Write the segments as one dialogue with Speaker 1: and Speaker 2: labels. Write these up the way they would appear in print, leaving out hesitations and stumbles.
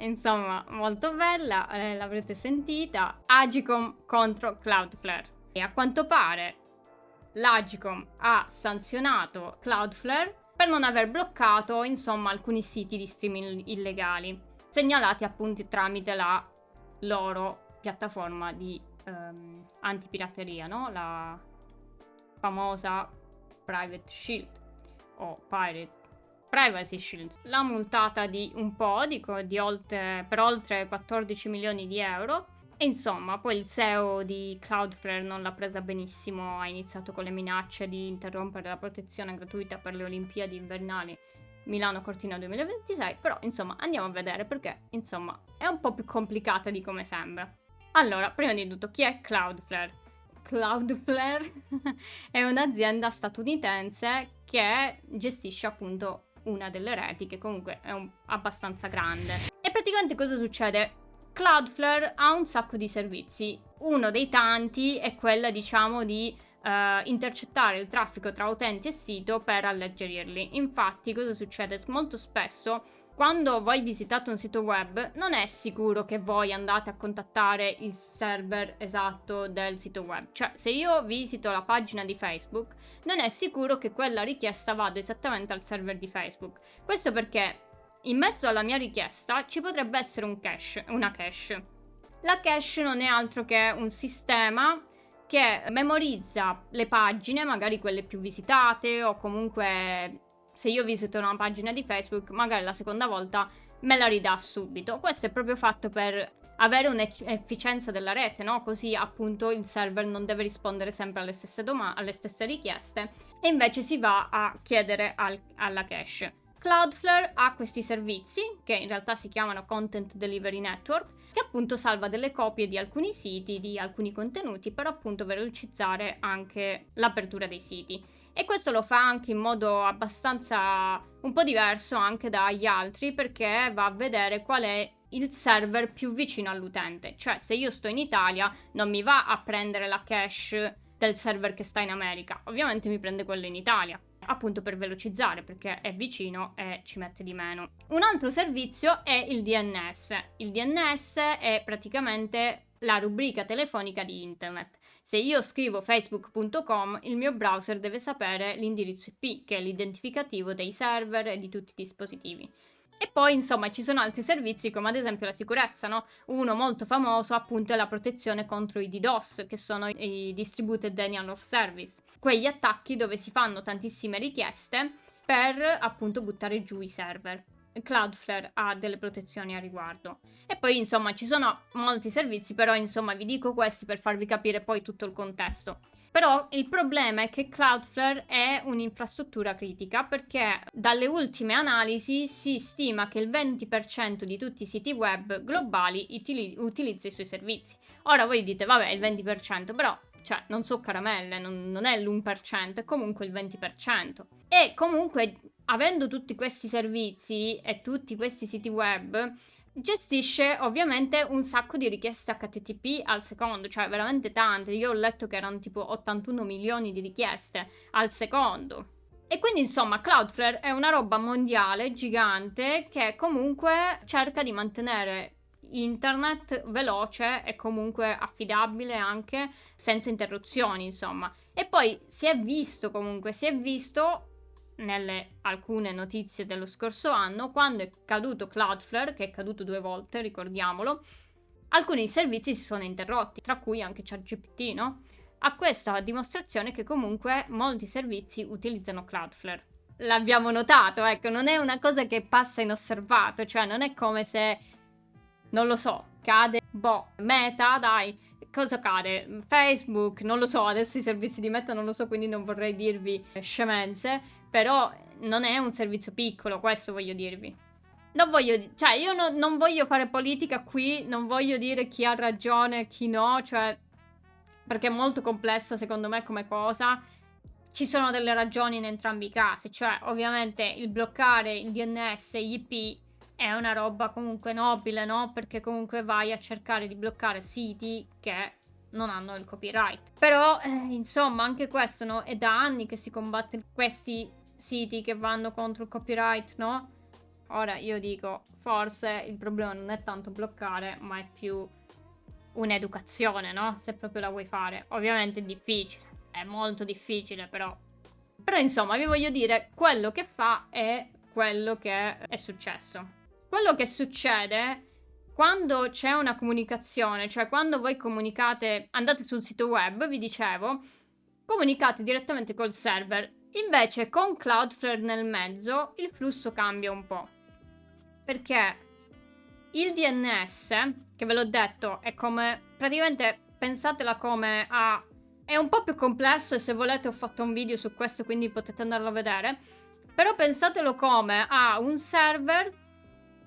Speaker 1: insomma molto bella, l'avrete sentita, Agicom contro Cloudflare. E a quanto pare l'Agicom ha sanzionato Cloudflare per non aver bloccato, insomma, alcuni siti di streaming illegali, segnalati appunto tramite la loro piattaforma di antipirateria, no? La famosa Private Shield o Privacy Shield. L'ha multata di un po', per oltre 14 milioni di euro. E insomma, poi il CEO di Cloudflare non l'ha presa benissimo, ha iniziato con le minacce di interrompere la protezione gratuita per le Olimpiadi invernali Milano-Cortina 2026, però insomma andiamo a vedere perché insomma è un po' più complicata di come sembra. Allora, prima di tutto, chi è Cloudflare? Cloudflare è un'azienda statunitense che gestisce appunto una delle reti che comunque è abbastanza grande. E praticamente cosa succede? Cloudflare ha un sacco di servizi. Uno dei tanti è quella, diciamo, di intercettare il traffico tra utenti e sito per alleggerirli. Infatti, cosa succede? Molto spesso, quando voi visitate un sito web, non è sicuro che voi andate a contattare il server esatto del sito web. Cioè, se io visito la pagina di Facebook, non è sicuro che quella richiesta vada esattamente al server di Facebook. Questo perché in mezzo alla mia richiesta ci potrebbe essere una cache. La cache non è altro che un sistema che memorizza le pagine, magari quelle più visitate, o comunque se io visito una pagina di Facebook, magari la seconda volta me la ridà subito. Questo è proprio fatto per avere un'efficienza della rete, no? Così appunto il server non deve rispondere sempre alle stesse richieste e invece si va a chiedere alla cache. Cloudflare ha questi servizi, che in realtà si chiamano Content Delivery Network, che appunto salva delle copie di alcuni siti, di alcuni contenuti, per appunto velocizzare anche l'apertura dei siti. E questo lo fa anche in modo abbastanza un po' diverso anche dagli altri, perché va a vedere qual è il server più vicino all'utente. Cioè, se io sto in Italia, non mi va a prendere la cache del server che sta in America, ovviamente mi prende quello in Italia, appunto per velocizzare, perché è vicino e ci mette di meno. Un altro servizio è il DNS. Il DNS è praticamente la rubrica telefonica di internet. Se io scrivo facebook.com, il mio browser deve sapere l'indirizzo IP, che è l'identificativo dei server e di tutti i dispositivi. E poi, insomma, ci sono altri servizi come ad esempio la sicurezza, no? Uno molto famoso appunto è la protezione contro i DDoS, che sono i Distributed Denial of Service. Quegli attacchi dove si fanno tantissime richieste per appunto buttare giù i server. Cloudflare ha delle protezioni a riguardo. E poi, insomma, ci sono molti servizi, però, insomma, vi dico questi per farvi capire poi tutto il contesto. Però il problema è che Cloudflare è un'infrastruttura critica, perché dalle ultime analisi si stima che il 20% di tutti i siti web globali utilizza i suoi servizi. Ora voi dite, vabbè, il 20%, però cioè, non so caramelle, non è l'1%, è comunque il 20%. E comunque, avendo tutti questi servizi e tutti questi siti web, gestisce ovviamente un sacco di richieste HTTP al secondo, cioè veramente tante. Io ho letto che erano tipo 81 milioni di richieste al secondo. E quindi insomma Cloudflare è una roba mondiale, gigante, che comunque cerca di mantenere internet veloce e comunque affidabile anche senza interruzioni, insomma. E poi si è visto nelle alcune notizie dello scorso anno, quando è caduto Cloudflare, che è caduto 2 volte, ricordiamolo, alcuni servizi si sono interrotti, tra cui anche ChatGPT, no? A questa dimostrazione che comunque molti servizi utilizzano Cloudflare. L'abbiamo notato, ecco, non è una cosa che passa inosservato, cioè non è come se, non lo so, cade, Meta, dai, cosa cade? Facebook, non lo so, adesso i servizi di Meta non lo so, quindi non vorrei dirvi scemenze, però non è un servizio piccolo, questo voglio dirvi. Non voglio fare politica qui, non voglio dire chi ha ragione e chi no, cioè, perché è molto complessa secondo me come cosa. Ci sono delle ragioni in entrambi i casi, cioè ovviamente il bloccare il DNS e gli IP è una roba comunque nobile, no? Perché comunque vai a cercare di bloccare siti che non hanno il copyright. Però, insomma, anche questo, no? È da anni che si combatte questi siti che vanno contro il copyright, no? Ora io dico, forse il problema non è tanto bloccare, ma è più un'educazione, no? Se proprio la vuoi fare. Ovviamente è difficile, è molto difficile, però insomma, vi voglio dire, quello che fa è quello che è successo. Quello che succede quando c'è una comunicazione, cioè quando voi comunicate, andate sul sito web, vi dicevo, comunicate direttamente col server. Invece con Cloudflare nel mezzo il flusso cambia un po'. Perché il DNS, che ve l'ho detto, è come, praticamente pensatela come a... È un po' più complesso e se volete ho fatto un video su questo, quindi potete andarlo a vedere. Però pensatelo come a un server.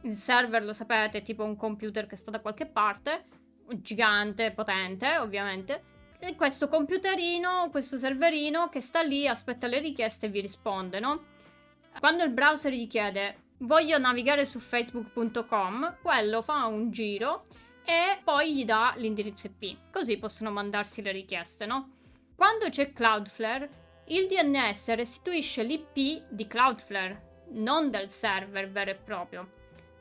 Speaker 1: Il server, lo sapete, è tipo un computer che sta da qualche parte, gigante, potente, ovviamente. E questo computerino, questo serverino che sta lì, aspetta le richieste e vi risponde, no? Quando il browser gli chiede voglio navigare su facebook.com, quello fa un giro e poi gli dà l'indirizzo IP, così possono mandarsi le richieste, no? Quando c'è Cloudflare, il DNS restituisce l'IP di Cloudflare, non del server vero e proprio.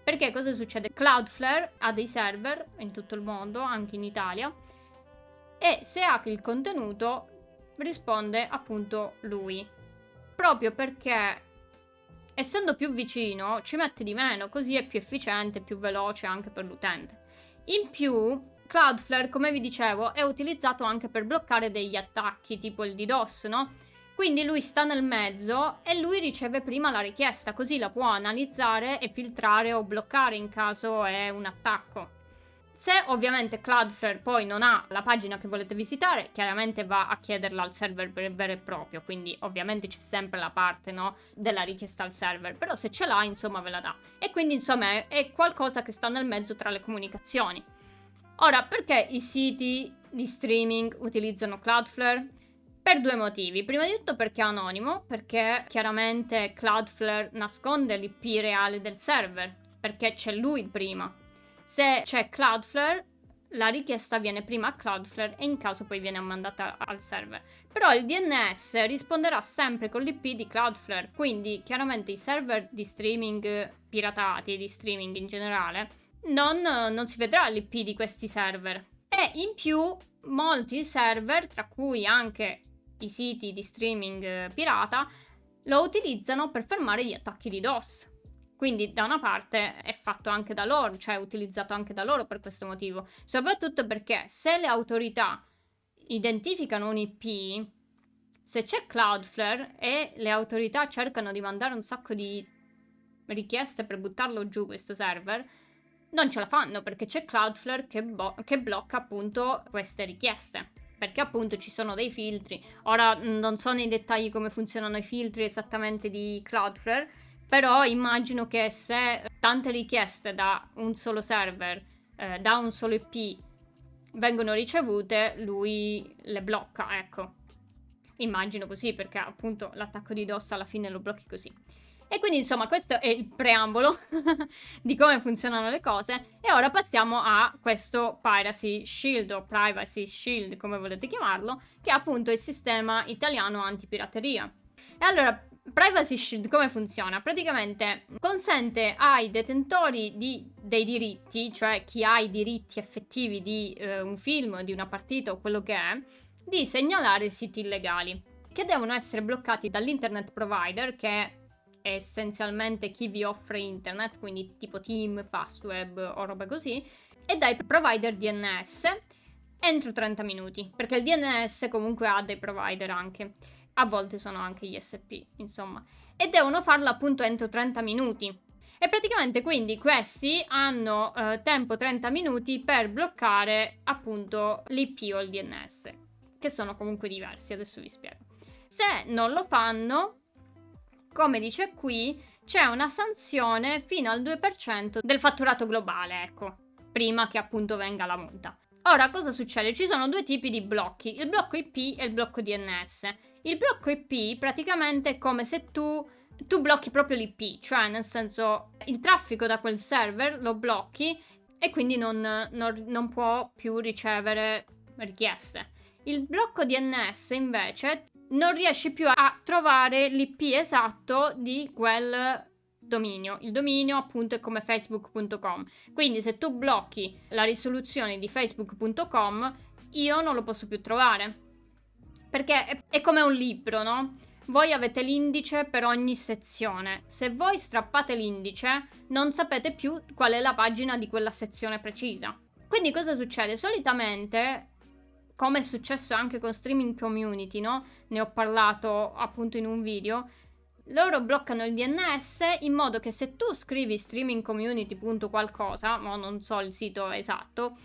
Speaker 1: Perché cosa succede? Cloudflare ha dei server in tutto il mondo, anche in Italia, e se apri il contenuto risponde appunto lui. Proprio perché essendo più vicino ci mette di meno, così è più efficiente, più veloce anche per l'utente. In più, Cloudflare, come vi dicevo, è utilizzato anche per bloccare degli attacchi tipo il DDoS, no? Quindi lui sta nel mezzo e lui riceve prima la richiesta, così la può analizzare e filtrare o bloccare in caso è un attacco. Se ovviamente Cloudflare poi non ha la pagina che volete visitare, chiaramente va a chiederla al server vero e proprio, quindi ovviamente c'è sempre la parte, no, della richiesta al server, però se ce l'ha, insomma, ve la dà. E quindi, insomma, è qualcosa che sta nel mezzo tra le comunicazioni. Ora, perché i siti di streaming utilizzano Cloudflare? Per due motivi. Prima di tutto perché è anonimo, perché chiaramente Cloudflare nasconde l'IP reale del server, perché c'è lui prima. Se c'è Cloudflare, la richiesta viene prima a Cloudflare e in caso poi viene mandata al server. Però il DNS risponderà sempre con l'IP di Cloudflare, quindi chiaramente i server di streaming piratati, di streaming in generale, non si vedrà l'IP di questi server. E in più molti server, tra cui anche i siti di streaming pirata, lo utilizzano per fermare gli attacchi di DOS. Quindi da una parte è fatto anche da loro, cioè è utilizzato anche da loro per questo motivo. Soprattutto perché se le autorità identificano un IP, se c'è Cloudflare e le autorità cercano di mandare un sacco di richieste per buttarlo giù questo server, non ce la fanno perché c'è Cloudflare che blocca appunto queste richieste. Perché appunto ci sono dei filtri. Ora non so nei dettagli come funzionano i filtri esattamente di Cloudflare, però immagino che se tante richieste da un solo server, da un solo IP vengono ricevute, lui le blocca, ecco. Immagino così, perché appunto l'attacco di DOS alla fine lo blocchi così. E quindi insomma questo è il preambolo di come funzionano le cose. E ora passiamo a questo Piracy Shield o Privacy Shield, come volete chiamarlo, che è appunto il sistema italiano antipirateria. E allora, Privacy Shield come funziona? Praticamente consente ai detentori dei diritti, cioè chi ha i diritti effettivi di un film, di una partita o quello che è, di segnalare siti illegali, che devono essere bloccati dall'internet provider, che è essenzialmente chi vi offre internet, quindi tipo Team, Fastweb o roba così, e dai provider DNS entro 30 minuti, perché il DNS comunque ha dei provider anche. A volte sono anche gli ISP, insomma. E devono farlo appunto entro 30 minuti. E praticamente quindi questi hanno tempo 30 minuti per bloccare appunto l'IP o il DNS, che sono comunque diversi, adesso vi spiego. Se non lo fanno, come dice qui, c'è una sanzione fino al 2% del fatturato globale, ecco, prima che appunto venga la multa. Ora, cosa succede? Ci sono due tipi di blocchi, il blocco IP e il blocco DNS. Il blocco IP praticamente è come se tu blocchi proprio l'IP, cioè nel senso il traffico da quel server lo blocchi e quindi non può più ricevere richieste. Il blocco DNS invece non riesci più a trovare l'IP esatto di quel dominio. Il dominio appunto è come facebook.com. Quindi se tu blocchi la risoluzione di facebook.com, io non lo posso più trovare. Perché è come un libro, no? Voi avete l'indice per ogni sezione. Se voi strappate l'indice, non sapete più qual è la pagina di quella sezione precisa. Quindi cosa succede? Solitamente, come è successo anche con Streaming Community, no? Ne ho parlato appunto in un video. Loro bloccano il DNS in modo che se tu scrivi streamingcommunity.qualcosa, ma non so il sito esatto,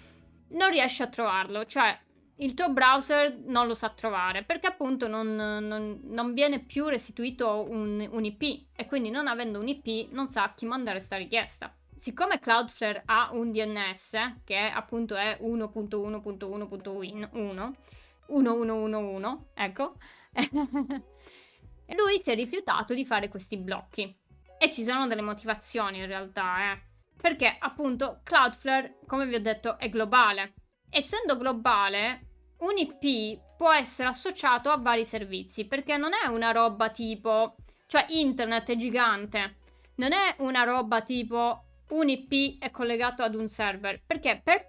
Speaker 1: non riesci a trovarlo. Cioè, il tuo browser non lo sa trovare perché appunto non viene più restituito un IP e quindi non avendo un IP non sa a chi mandare sta richiesta. Siccome Cloudflare ha un DNS che appunto è 1.1.1.1.1, ecco, lui si è rifiutato di fare questi blocchi. E ci sono delle motivazioni in realtà, perché appunto Cloudflare, come vi ho detto, è globale. Essendo globale, un IP può essere associato a vari servizi, perché non è una roba tipo, cioè internet è gigante, non è una roba tipo un IP è collegato ad un server, perché per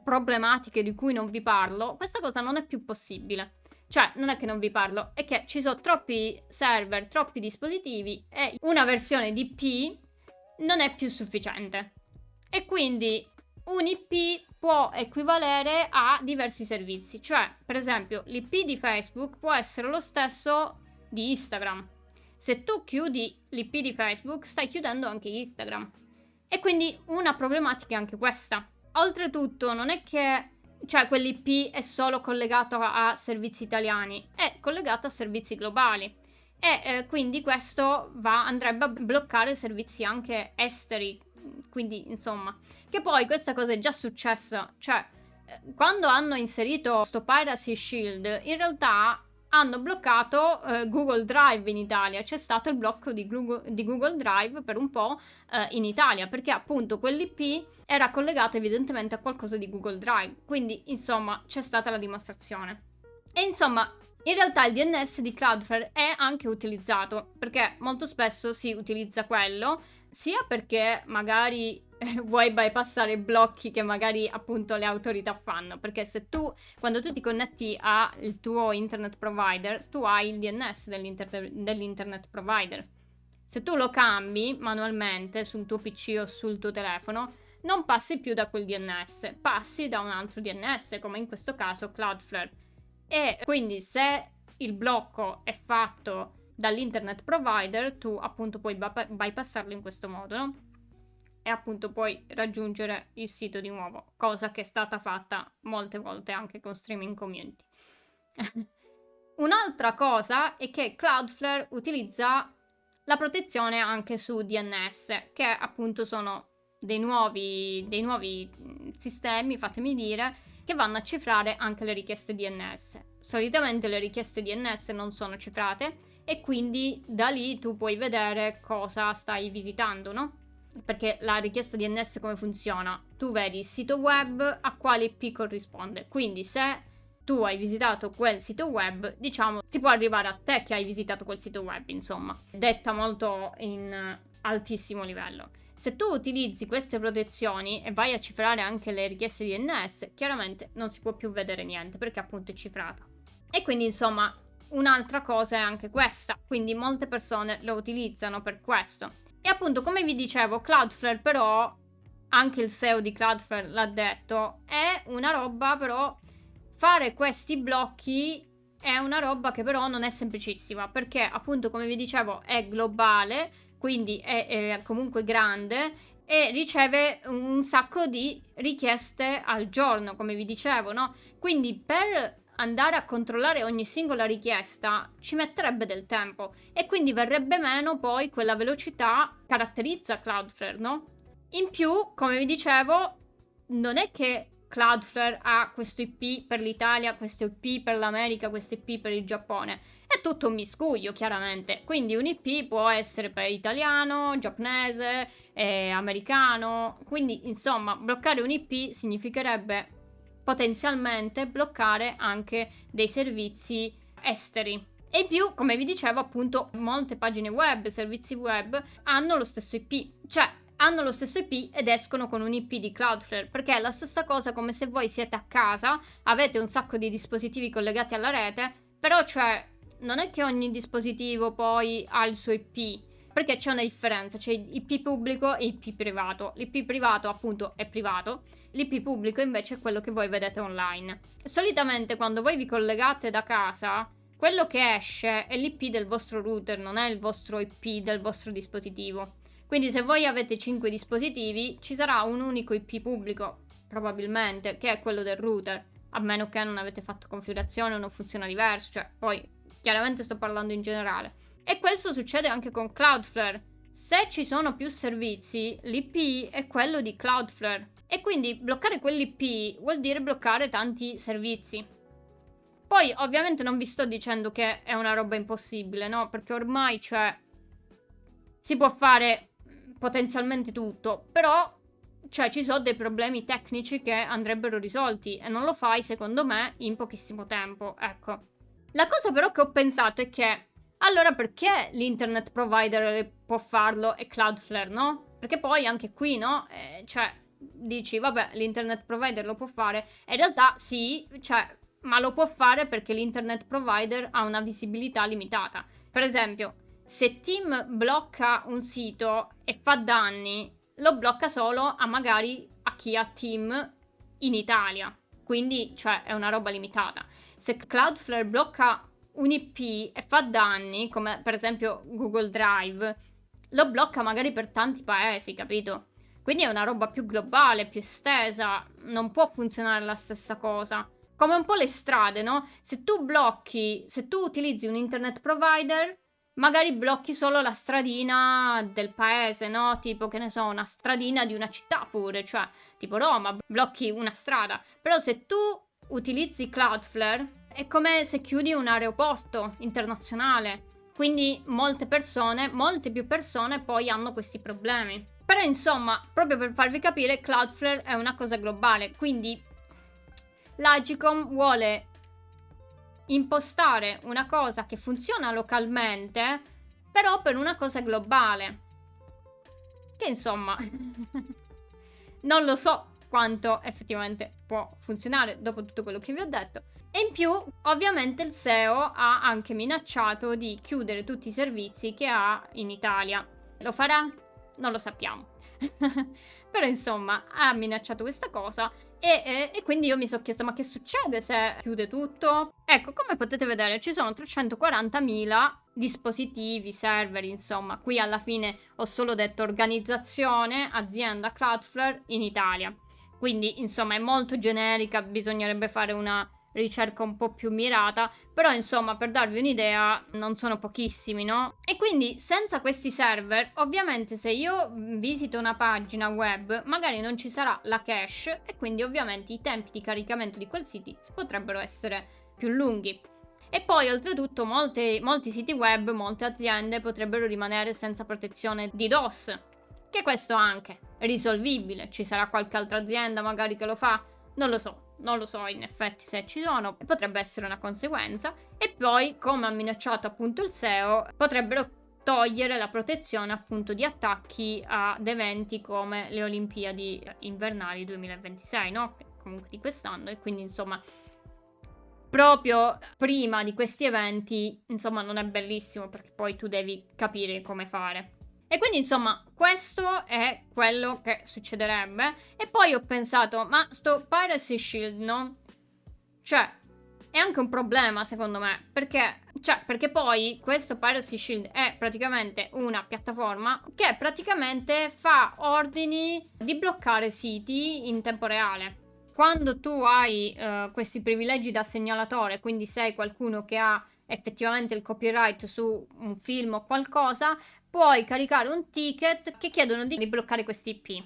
Speaker 1: problematiche di cui non vi parlo, questa cosa non è più possibile. Cioè, non è che non vi parlo, è che ci sono troppi server, troppi dispositivi e una versione di IP non è più sufficiente. E quindi un IP può equivalere a diversi servizi. Cioè, per esempio, l'IP di Facebook può essere lo stesso di Instagram. Se tu chiudi l'IP di Facebook, stai chiudendo anche Instagram. E quindi una problematica è anche questa. Oltretutto, non è che quell'IP è solo collegato a servizi italiani, è collegato a servizi globali. E quindi questo andrebbe a bloccare servizi anche esteri. Quindi, insomma, che poi questa cosa è già successa. Cioè, quando hanno inserito sto Piracy Shield, in realtà hanno bloccato Google Drive in Italia. C'è stato il blocco di Google Drive per un po' in Italia, perché appunto quell'IP era collegato evidentemente a qualcosa di Google Drive. Quindi, insomma, c'è stata la dimostrazione. E insomma, in realtà il DNS di Cloudflare è anche utilizzato, perché molto spesso si utilizza quello, sia perché magari vuoi bypassare i blocchi che magari appunto le autorità fanno, perché quando tu ti connetti al tuo internet provider, tu hai il DNS dell'internet provider. Se tu lo cambi manualmente sul tuo PC o sul tuo telefono, non passi più da quel DNS, passi da un altro DNS, come in questo caso Cloudflare. E quindi se il blocco è fatto dall'internet provider, tu appunto puoi bypassarlo in questo modo, no? E appunto puoi raggiungere il sito di nuovo, cosa che è stata fatta molte volte anche con Streaming Community. Un'altra cosa è che Cloudflare utilizza la protezione anche su DNS, che appunto sono dei nuovi sistemi, fatemi dire, che vanno a cifrare anche le richieste DNS. Solitamente le richieste DNS non sono cifrate e quindi da lì tu puoi vedere cosa stai visitando, no? Perché la richiesta DNS come funziona? Tu vedi il sito web a quale IP corrisponde, quindi se tu hai visitato quel sito web, diciamo, si può arrivare a te che hai visitato quel sito web, insomma, detta molto in altissimo livello. Se tu utilizzi queste protezioni e vai a cifrare anche le richieste DNS, chiaramente non si può più vedere niente perché appunto è cifrata. E quindi insomma un'altra cosa è anche questa, quindi molte persone lo utilizzano per questo. E appunto come vi dicevo, Cloudflare però, anche il SEO di Cloudflare l'ha detto, è una roba però, fare questi blocchi è una roba che però non è semplicissima, perché appunto come vi dicevo è globale, quindi è comunque grande e riceve un sacco di richieste al giorno, come vi dicevo, no? Quindi per andare a controllare ogni singola richiesta ci metterebbe del tempo e quindi verrebbe meno poi quella velocità che caratterizza Cloudflare, no? In più, come vi dicevo, non è che Cloudflare ha questo IP per l'Italia, questo IP per l'America, questo IP per il Giappone. È tutto un miscuglio, chiaramente. Quindi un IP può essere per italiano, giapponese, americano. Quindi, insomma, bloccare un IP significherebbe potenzialmente bloccare anche dei servizi esteri. E in più, come vi dicevo, appunto, molte pagine web, servizi web hanno lo stesso IP, cioè hanno lo stesso IP ed escono con un IP di Cloudflare, perché è la stessa cosa come se voi siete a casa, avete un sacco di dispositivi collegati alla rete, però cioè non è che ogni dispositivo poi ha il suo IP, perché c'è una differenza, c'è IP pubblico e IP privato. L'IP privato appunto è privato, l'IP pubblico invece è quello che voi vedete online. Solitamente quando voi vi collegate da casa, quello che esce è l'IP del vostro router, non è il vostro IP del vostro dispositivo. Quindi se voi avete 5 dispositivi, ci sarà un unico IP pubblico, probabilmente, che è quello del router, a meno che non avete fatto configurazione o non funziona diverso, cioè poi chiaramente sto parlando in generale. E questo succede anche con Cloudflare. Se ci sono più servizi, l'IP è quello di Cloudflare. E quindi bloccare quell'IP vuol dire bloccare tanti servizi. Poi ovviamente non vi sto dicendo che è una roba impossibile, no? Perché ormai si può fare potenzialmente tutto, però ci sono dei problemi tecnici che andrebbero risolti e non lo fai, secondo me, in pochissimo tempo, ecco. La cosa però che ho pensato è che allora perché l'internet provider può farlo e Cloudflare no? Perché poi anche qui, no? Dici, vabbè, l'internet provider lo può fare. E in realtà sì, ma lo può fare perché l'internet provider ha una visibilità limitata. Per esempio, se Tim blocca un sito e fa danni, lo blocca solo magari a chi ha Tim in Italia. Quindi, è una roba limitata. Se Cloudflare blocca un IP e fa danni, come per esempio Google Drive, lo blocca magari per tanti paesi, capito? Quindi è una roba più globale, più estesa, non può funzionare la stessa cosa. Come un po' le strade, no? Se tu utilizzi un internet provider, magari blocchi solo la stradina del paese, no? Tipo, che ne so, una stradina di una città pure, cioè, tipo Roma, blocchi una strada. Però se tu utilizzi Cloudflare, è come se chiudi un aeroporto internazionale. Quindi molte più persone poi hanno questi problemi. Però insomma, proprio per farvi capire, Cloudflare è una cosa globale, quindi l'Agicom vuole impostare una cosa che funziona localmente, però per una cosa globale. Che insomma, non lo so quanto effettivamente può funzionare dopo tutto quello che vi ho detto. E in più, ovviamente, il SEO ha anche minacciato di chiudere tutti i servizi che ha in Italia. Lo farà? Non lo sappiamo. Però insomma, ha minacciato questa cosa e quindi io mi sono chiesta, ma che succede se chiude tutto? Ecco, come potete vedere, ci sono 340.000 dispositivi, server, insomma. Qui alla fine ho solo detto organizzazione, azienda Cloudflare in Italia. Quindi, insomma, è molto generica, bisognerebbe fare una ricerca un po' più mirata, però insomma, per darvi un'idea, non sono pochissimi, no? E quindi senza questi server, ovviamente se io visito una pagina web, magari non ci sarà la cache e quindi ovviamente i tempi di caricamento di quel sito potrebbero essere più lunghi. E poi oltretutto molti siti web, molte aziende potrebbero rimanere senza protezione di DOS, che questo anche è risolvibile. Ci sarà qualche altra azienda magari che lo fa? Non lo so in effetti se ci sono, potrebbe essere una conseguenza. E poi, come ha minacciato appunto il SEO, potrebbero togliere la protezione appunto di attacchi ad eventi come le Olimpiadi invernali 2026, no? Comunque di quest'anno, e quindi insomma proprio prima di questi eventi, insomma, non è bellissimo perché poi tu devi capire come fare. E quindi insomma questo è quello che succederebbe. E poi ho pensato, ma sto Piracy Shield, no? È anche un problema secondo me, perché poi questo Piracy Shield è praticamente una piattaforma che praticamente fa ordini di bloccare siti in tempo reale. Quando tu hai questi privilegi da segnalatore, quindi sei qualcuno che ha effettivamente il copyright su un film o qualcosa, puoi caricare un ticket che chiedono di bloccare questi IP.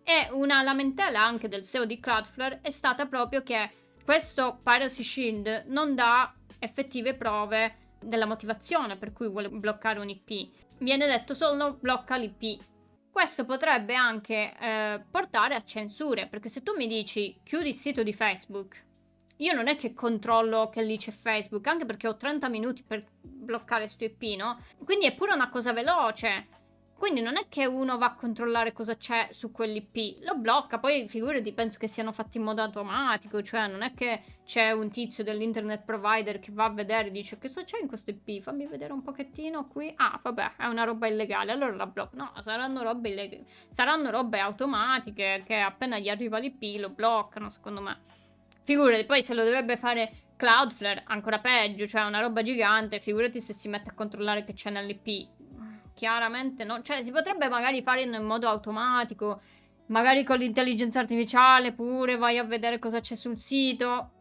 Speaker 1: E una lamentela anche del SEO di Cloudflare è stata proprio che questo Piracy Shield non dà effettive prove della motivazione per cui vuole bloccare un IP. Viene detto solo blocca l'IP. Questo potrebbe anche portare a censure, perché se tu mi dici chiudi il sito di Facebook, io non è che controllo che lì c'è Facebook, anche perché ho 30 minuti per bloccare sto IP, no? Quindi è pure una cosa veloce. Quindi non è che uno va a controllare cosa c'è su quell'IP, lo blocca, poi figurati, penso che siano fatti in modo automatico, cioè non è che c'è un tizio dell'internet provider che va a vedere e dice cosa c'è in questo IP, fammi vedere un pochettino qui, ah vabbè è una roba illegale, allora la blocco, no, saranno robe illegali, saranno robe automatiche che appena gli arriva l'IP lo bloccano secondo me. Figurati, poi se lo dovrebbe fare Cloudflare, ancora peggio, cioè una roba gigante, figurati se si mette a controllare che c'è nell'IP. Chiaramente no, cioè si potrebbe magari fare in modo automatico, magari con l'intelligenza artificiale pure vai a vedere cosa c'è sul sito,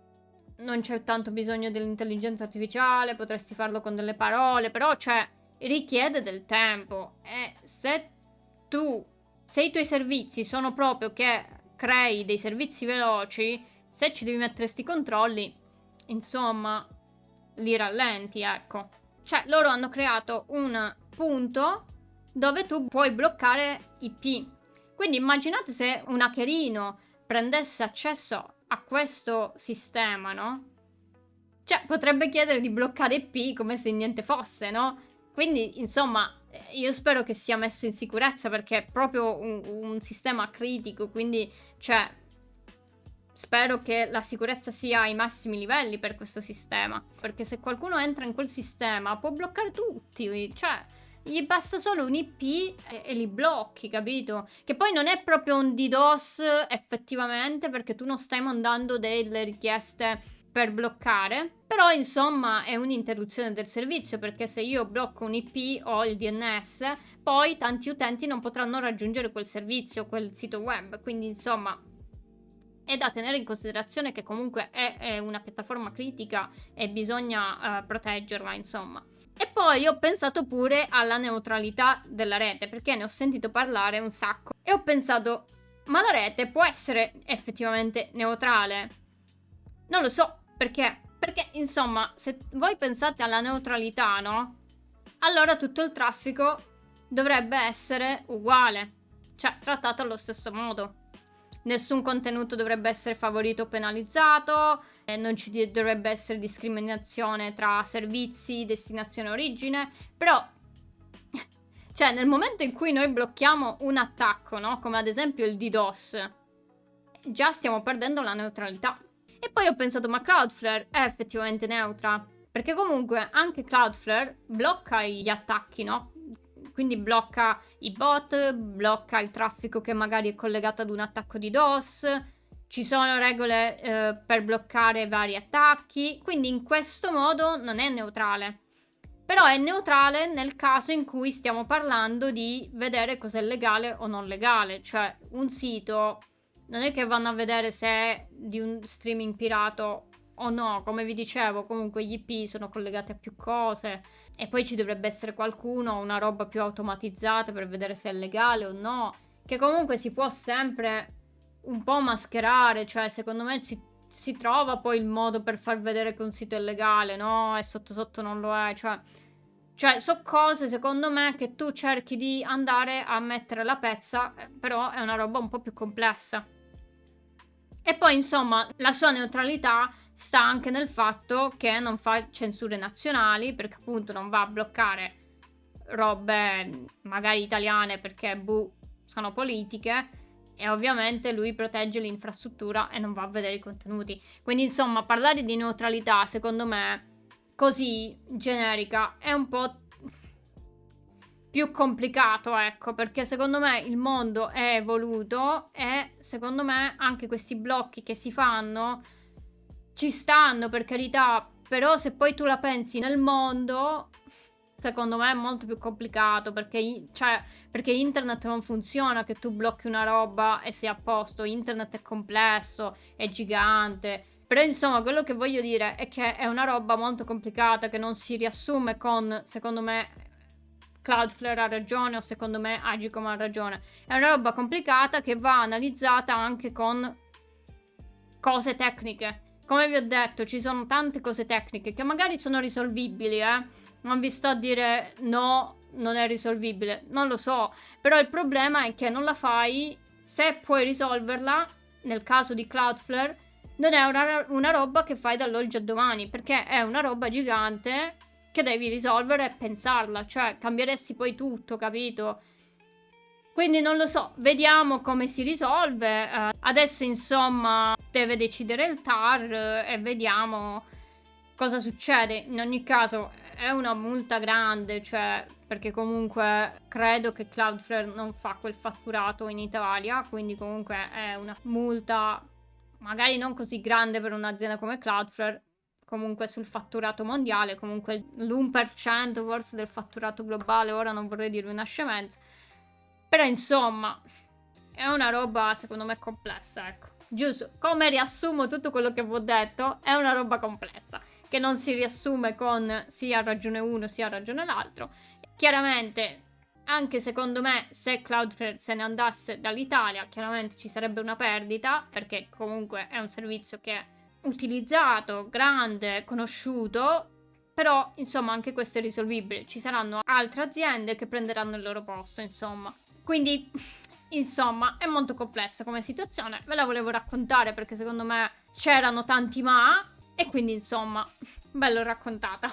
Speaker 1: non c'è tanto bisogno dell'intelligenza artificiale, potresti farlo con delle parole, però cioè richiede del tempo e se i tuoi servizi sono proprio che crei dei servizi veloci, se ci devi mettere sti controlli, insomma, li rallenti, ecco. Cioè loro hanno creato un punto dove tu puoi bloccare IP. Quindi immaginate se un hackerino prendesse accesso a questo sistema, no? Cioè potrebbe chiedere di bloccare IP come se niente fosse, no? Quindi insomma io spero che sia messo in sicurezza perché è proprio un sistema critico, quindi cioè spero che la sicurezza sia ai massimi livelli per questo sistema, perché se qualcuno entra in quel sistema può bloccare tutti, cioè gli basta solo un IP e li blocchi, capito? Che poi non è proprio un DDoS effettivamente, perché tu non stai mandando delle richieste per bloccare, però insomma è un'interruzione del servizio, perché se io blocco un IP o il DNS, poi tanti utenti non potranno raggiungere quel servizio, quel sito web, quindi insomma è da tenere in considerazione che comunque è una piattaforma critica e bisogna proteggerla, insomma. E poi ho pensato pure alla neutralità della rete, perché ne ho sentito parlare un sacco. E ho pensato, ma la rete può essere effettivamente neutrale? Non lo so, perché? Perché, insomma, se voi pensate alla neutralità, no? Allora tutto il traffico dovrebbe essere uguale, cioè trattato allo stesso modo. Nessun contenuto dovrebbe essere favorito o penalizzato, non ci dovrebbe essere discriminazione tra servizi, destinazione e origine, però, cioè nel momento in cui noi blocchiamo un attacco, no? Come ad esempio il DDoS, già stiamo perdendo la neutralità. E poi ho pensato, ma Cloudflare è effettivamente neutra? Perché comunque anche Cloudflare blocca gli attacchi, no? Quindi blocca i bot, blocca il traffico che magari è collegato ad un attacco di DOS, ci sono regole per bloccare vari attacchi, quindi in questo modo non è neutrale. Però è neutrale nel caso in cui stiamo parlando di vedere cosa è legale o non legale, cioè un sito non è che vanno a vedere se è di un streaming pirato o no, come vi dicevo, comunque gli IP sono collegati a più cose e poi ci dovrebbe essere qualcuno, una roba più automatizzata per vedere se è legale o no, che comunque si può sempre un po' mascherare, cioè secondo me si trova poi il modo per far vedere che un sito è legale, no? E sotto sotto non lo è, cioè so cose secondo me che tu cerchi di andare a mettere la pezza, però è una roba un po' più complessa. E poi insomma la sua neutralità sta anche nel fatto che non fa censure nazionali, perché appunto non va a bloccare robe magari italiane perché sono politiche, e ovviamente lui protegge l'infrastruttura e non va a vedere i contenuti. Quindi insomma parlare di neutralità secondo me così generica è un po' più complicato, ecco, perché secondo me il mondo è evoluto e secondo me anche questi blocchi che si fanno ci stanno, per carità, però se poi tu la pensi nel mondo, secondo me è molto più complicato, perché internet non funziona che tu blocchi una roba e sei a posto, internet è complesso, è gigante, però insomma quello che voglio dire è che è una roba molto complicata che non si riassume con, secondo me, Cloudflare ha ragione o secondo me Agicom ha ragione. È una roba complicata che va analizzata anche con cose tecniche. Come vi ho detto, ci sono tante cose tecniche che magari sono risolvibili, Non vi sto a dire no, non è risolvibile. Non lo so. Però il problema è che non la fai. Se puoi risolverla, nel caso di Cloudflare, non è una roba che fai dall'oggi al domani, perché è una roba gigante che devi risolvere e pensarla, cioè cambieresti poi tutto, capito? Quindi non lo so, vediamo come si risolve. Adesso insomma deve decidere il TAR e vediamo cosa succede. In ogni caso è una multa grande, cioè perché comunque credo che Cloudflare non fa quel fatturato in Italia, quindi comunque è una multa magari non così grande per un'azienda come Cloudflare, comunque sul fatturato mondiale, comunque l'1% forse del fatturato globale, ora non vorrei dire una scemenza. Però insomma, è una roba secondo me complessa, ecco. Giusto, come riassumo tutto quello che vi ho detto, è una roba complessa, che non si riassume con sia ragione uno sia ragione l'altro. Chiaramente, anche secondo me, se Cloudflare se ne andasse dall'Italia, chiaramente ci sarebbe una perdita, perché comunque è un servizio che è utilizzato, grande, conosciuto, però insomma anche questo è risolvibile, ci saranno altre aziende che prenderanno il loro posto, insomma. Quindi, insomma, è molto complessa come situazione. Ve la volevo raccontare perché secondo me c'erano tanti ma e quindi, insomma, bello raccontata.